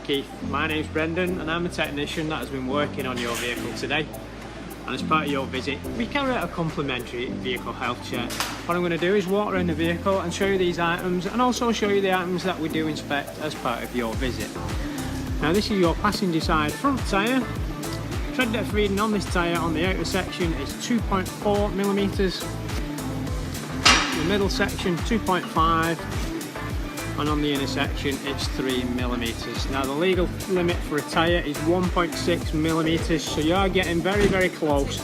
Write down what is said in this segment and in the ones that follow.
Keith. My name's Brendan and I'm a technician that has been working on your vehicle today. And as part of your visit, we carry out a complimentary vehicle health check. What I'm going to do is walk around the vehicle and show you these items, and also show you the items that we do inspect as part of your visit. Now this is your passenger side front tyre. Tread depth reading on this tyre on the outer section is 2.4 millimeters. The middle section 2.5, and on the inner section it's 3 millimeters. Now the legal limit for a tyre is 1.6 millimeters, so you are getting very close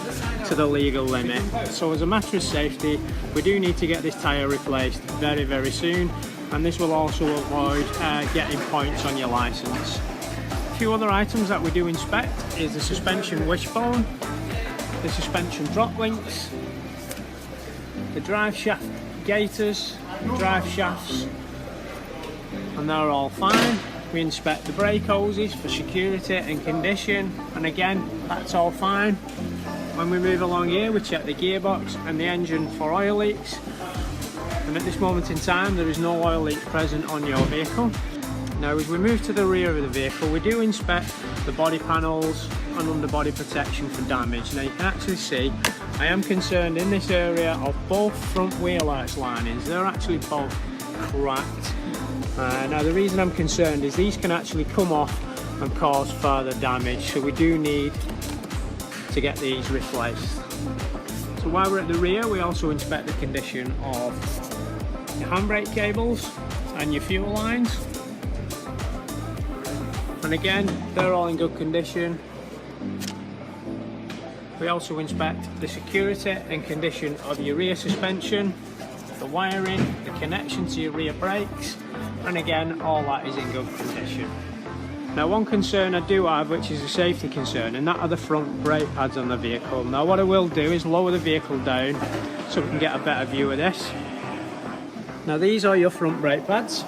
to the legal limit. So as a matter of safety, we do need to get this tyre replaced very soon, and this will also avoid getting points on your license. A few other items that we do inspect is the suspension wishbone, the suspension drop links, the drive shaft gaiters, drive shafts, and they're all fine. We inspect the brake hoses for security and condition, and again that's all fine. When we move along here, we check the gearbox and the engine for oil leaks, and at this moment in time there is no oil leaks present on your vehicle. Now as we move to the rear of the vehicle, we do inspect the body panels and underbody protection for damage. Now you can actually see I am concerned in this area of both front wheel arch linings. They're actually both cracked. Now the reason I'm concerned is these can actually come off and cause further damage, so we do need to get these replaced. So while we're at the rear, we also inspect the condition of your handbrake cables and your fuel lines, and again they're all in good condition. We also inspect the security and condition of your rear suspension, the wiring, the connection to your rear brakes, and again all that is in good condition. Now one concern I do have, which is a safety concern, and that are the front brake pads on the vehicle. Now what I will do is lower the vehicle down so we can get a better view of this. Now these are your front brake pads.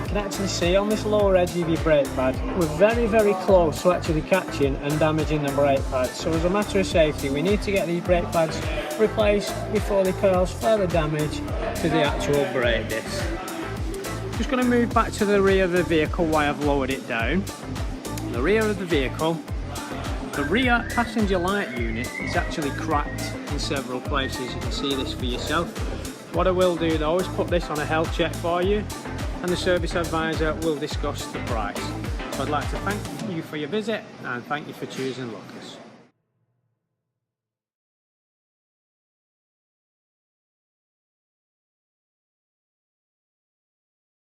You can actually see on this lower edge of your brake pad, we're very close to actually catching and damaging the brake pads. So as a matter of safety, we need to get these brake pads replaced before they cause further damage to the actual brake disc. Just going to move back to the rear of the vehicle while I've lowered it down. The rear of the vehicle, the rear passenger light unit is actually cracked in several places. You can see this for yourself. What I will do though is put this on a health check for you, and the service advisor will discuss the price. So I'd like to thank you for your visit and thank you for choosing Lucas.